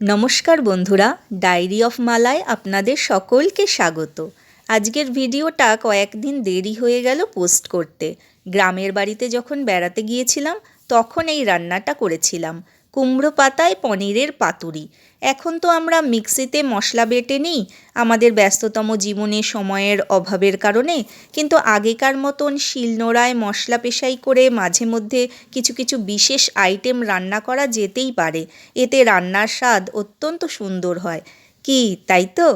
নমস্কার বন্ধুরা, diary of মালায় আপনাদের সকলকে স্বাগত। আজকের ভিডিওটা কয়েকদিন দেরি হয়ে গেল পোস্ট করতে। গ্রামের বাড়িতে যখন বেড়াতে গিয়েছিলাম তখন এই রান্নাটা করেছিলাম, কুমড়ো পাতায় পনিরের পাতুরি। এখন তো আমরা মিক্সিতে মশলা বেটে নিই আমাদের ব্যস্ততম জীবনে সময়ের অভাবের কারণে, কিন্তু আগেকার মতন শিলনোড়ায় মশলা পেশাই করে মাঝে মধ্যে কিছু কিছু বিশেষ আইটেম রান্না করা যেতেই পারে। এতে রান্নার স্বাদ অত্যন্ত সুন্দর হয়, কি তাই তো?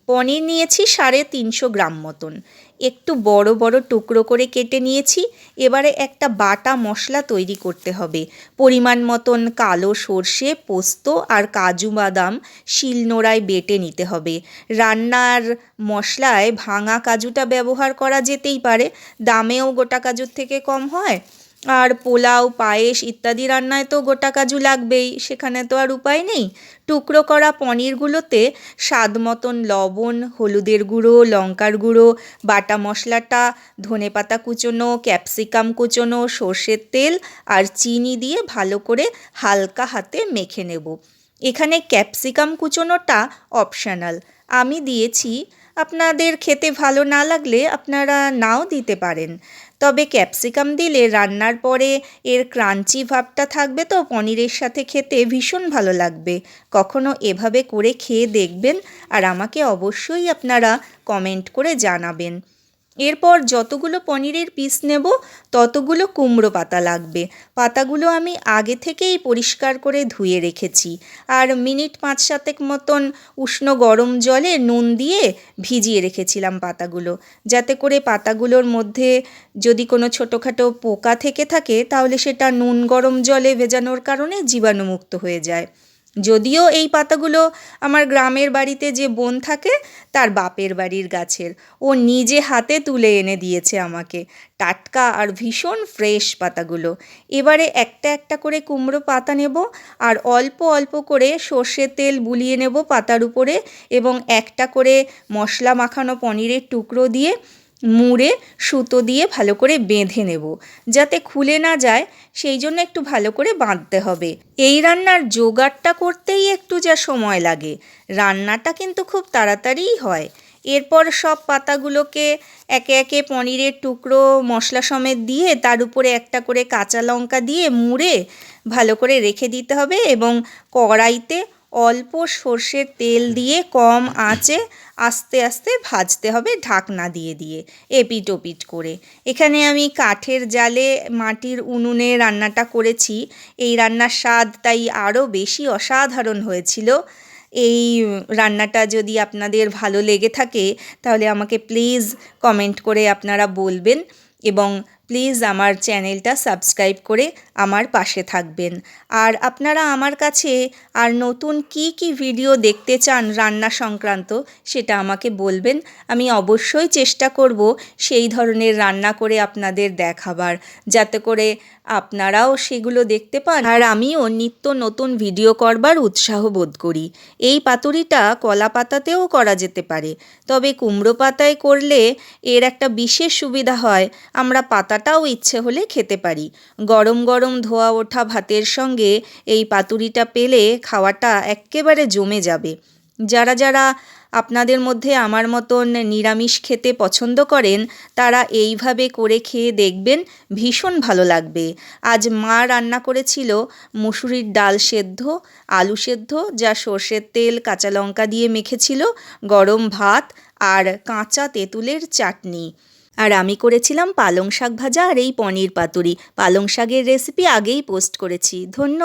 পনির নিয়েছি 350 গ্রাম মতন, একটু বড় বড় টুকরো করে কেটে নিয়েছি। এবারে একটা বাটা মশলা তৈরি করতে হবে। পরিমাণ মতন কালো সর্ষে, পোস্ত আর কাজু বাদাম শিলনোড়ায় বেটে নিতে হবে। রান্নার মশলায় ভাঙা কাজুটা ব্যবহার করা যেতেই পারে, দামেও গোটা কাজুর থেকে কম হয়। আর পোলাও, পায়েস ইত্যাদি রান্নায় তো গোটা কাজু লাগবেই, সেখানে তো আর উপায় নেই। টুকরো করা পনিরগুলোতে স্বাদ মতন লবণ, হলুদের গুঁড়ো, লঙ্কার গুঁড়ো, বাটা মশলাটা, ধনেপাতা কুচোনো, ক্যাপসিকাম কুচোনো, সর্ষের তেল আর চিনি দিয়ে ভালো করে হালকা হাতে মেখে নেব। এখানে ক্যাপসিকাম কুচোনোটা অপশনাল, আমি দিয়েছি। আপনাদের খেতে ভালো না লাগলে আপনারা নাও দিতে পারেন, তবে ক্যাপসিকাম দিলে রান্নার পরে এর ক্রাঞ্চি ভাবটা থাকবে, তো পনিরের সাথে খেতে ভীষণ ভালো লাগবে। কখনো এভাবে করে খেয়ে দেখবেন আর আমাকে অবশ্যই আপনারা কমেন্ট করে জানাবেন। এরপর যতগুলো পনিরের পিস নেব ততগুলো কুমড়ো পাতা লাগবে। পাতাগুলো আমি আগে থেকেই পরিষ্কার করে ধুয়ে রেখেছি আর মিনিট 5-7 মতন উষ্ণ গরম জলে নুন দিয়ে ভিজিয়ে রেখেছিলাম পাতাগুলো, যাতে করে পাতাগুলোর মধ্যে যদি কোনো ছোটোখাটো পোকা থেকে থাকে তাহলে সেটা নুন গরম জলে ভেজানোর কারণে জীবাণুমুক্ত হয়ে যায়। যদিও এই পাতাগুলো আমার গ্রামের বাড়িতে যে বোন থাকে তার বাপের বাড়ির গাছের, ও নিজে হাতে তুলে এনে দিয়েছে আমাকে, টাটকা আর ভীষণ ফ্রেশ পাতাগুলো। এবারে একটা একটা করে কুমড়ো পাতা নেব আর অল্প অল্প করে সর্ষের তেল বুলিয়ে নেব পাতার উপরে, এবং একটা করে মশলা মাখানো পনিরের টুকরো দিয়ে মুড়ে সুতো দিয়ে ভালো করে বেঁধে নেব, যাতে খুলে না যায়, সেই জন্য একটু ভালো করে বাঁধতে হবে। এই রান্নার জোগাড়টা করতেই একটু যা সময় লাগে, রান্নাটা কিন্তু খুব তাড়াতাড়িই হয়। এরপর সব পাতাগুলোকে একে একে পনিরের টুকরো মশলা সমেত দিয়ে তার উপরে একটা করে কাঁচা লঙ্কা দিয়ে মুড়ে ভালো করে রেখে দিতে হবে, এবং কড়াইতে অল্প সর্ষের তেল দিয়ে কম আঁচে আস্তে আস্তে ভাজতে হবে, ঢাকনা দিয়ে দিয়ে এপিট ওপিট করে। এখানে আমি কাঠের জালে মাটির উনুনে রান্নাটা করেছি, এই রান্নার স্বাদ তাই আরও বেশি অসাধারণ হয়েছিল। এই রান্নাটা যদি আপনাদের ভালো লেগে থাকে তাহলে আমাকে প্লিজ কমেন্ট করে আপনারা বলবেন, এবং প্লিজ আমার চ্যানেলটা সাবস্ক্রাইব করে আমার পাশে থাকবেন। আর আপনারা আমার কাছে আর নতুন কি কি ভিডিও দেখতে চান রান্না সংক্রান্ত সেটা আমাকে বলবেন, আমি অবশ্যই চেষ্টা করব সেই ধরনের রান্না করে আপনাদের দেখাবার, যাতে করে আপনারাও সেগুলো দেখতে পান আর আমিও নিত্য নতুন ভিডিও করবার উৎসাহ বোধ করি। এই পাতুরিটা কলা পাতাতেও করা যেতে পারে, তবে কুমড়ো পাতায় করলে এর একটা বিশেষ সুবিধা হয়, আমরা পাতাটাও ইচ্ছে হলে খেতে পারি। গরম গরম ধোয়া ওঠা ভাতের সঙ্গে এই পাতুরিটা পেলে খাওয়াটা এক্কেবারে জমে যাবে। যারা যারা আপনাদের মধ্যে আমার মতন নিরামিষ খেতে পছন্দ করেন তারা এইভাবে করে খেয়ে দেখবেন, ভীষণ ভালো লাগবে। আজ মা রান্না করেছিল মুসুরির ডাল সেদ্ধ, আলু সেদ্ধ, যা সর্ষের তেল কাঁচা লঙ্কা দিয়ে মেখেছিল, গরম ভাত আর কাঁচা তেঁতুলের চাটনি। আর আমি করেছিলাম পালং শাক ভাজা আর এই পনির পাতুরি। পালং শাকের রেসিপি আগেই পোস্ট করেছি। ধন্যবাদ।